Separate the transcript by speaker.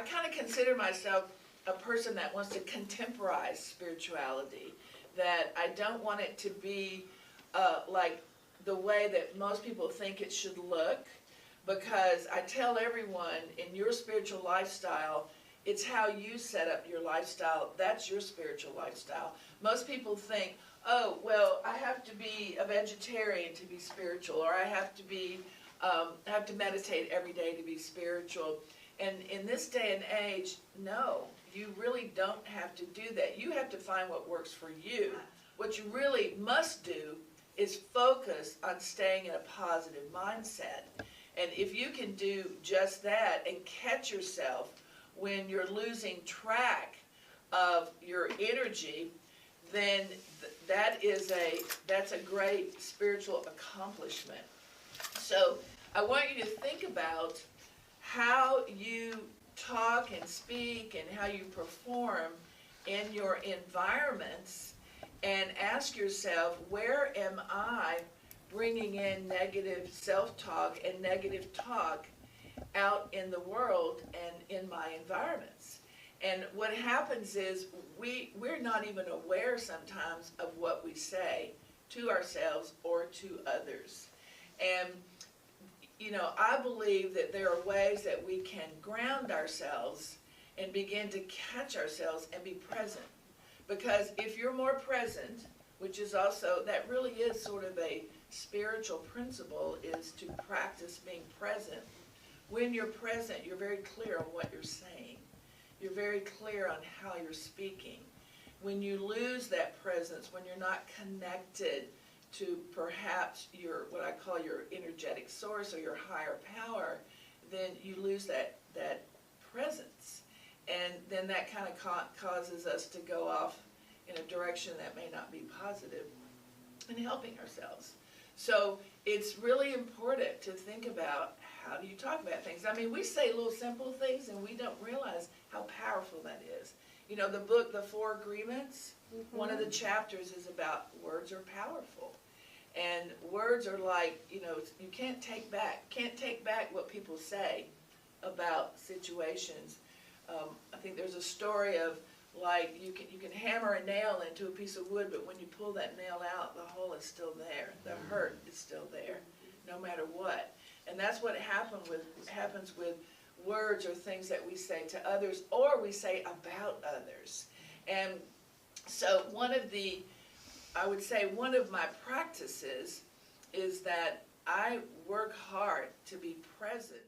Speaker 1: kind of consider myself a person that wants to contemporize spirituality, that I don't want it to be like the way that most people think it should look, because I tell everyone in your spiritual lifestyle, it's how you set up your lifestyle. That's your spiritual lifestyle. Most people think, oh, well, I have to be a vegetarian to be spiritual, or I have to be, have to meditate every day to be spiritual. And in this day and age, no, you really don't have to do that. You have to find what works for you. What you really must do is focus on staying in a positive mindset. And if you can do just that and catch yourself when you're losing track of your energy, then that's a great spiritual accomplishment. So I want you to think about how you talk and speak and how you perform in your environments, and ask yourself, where am I bringing in negative self-talk and negative talk out in the world and in my environments? And what happens is we're not even aware sometimes of what we say to ourselves or to others. And you know, I believe that there are ways that we can ground ourselves and begin to catch ourselves and be present. Because if you're more present, which is also, that really is sort of a spiritual principle, is to practice being present. When you're present, you're very clear on what you're saying. You're very clear on how you're speaking. When you lose that presence, when you're not connected to perhaps your, what I call your energetic source or your higher power, then you lose that presence. And then that kind of causes us to go off in a direction that may not be positive in helping ourselves. So it's really important to think about, how do you talk about things? I mean, we say little simple things and we don't realize how powerful that is. You know, the book, The Four Agreements, one of the chapters is about words are powerful. And words are like, you know, you can't take back what people say about situations. I think there's a story of, like, you can hammer a nail into a piece of wood, but when you pull that nail out, the hole is still there. The hurt is still there, no matter what. And that's what happens with words or things that we say to others, or we say about others. And so I would say one of my practices is that I work hard to be present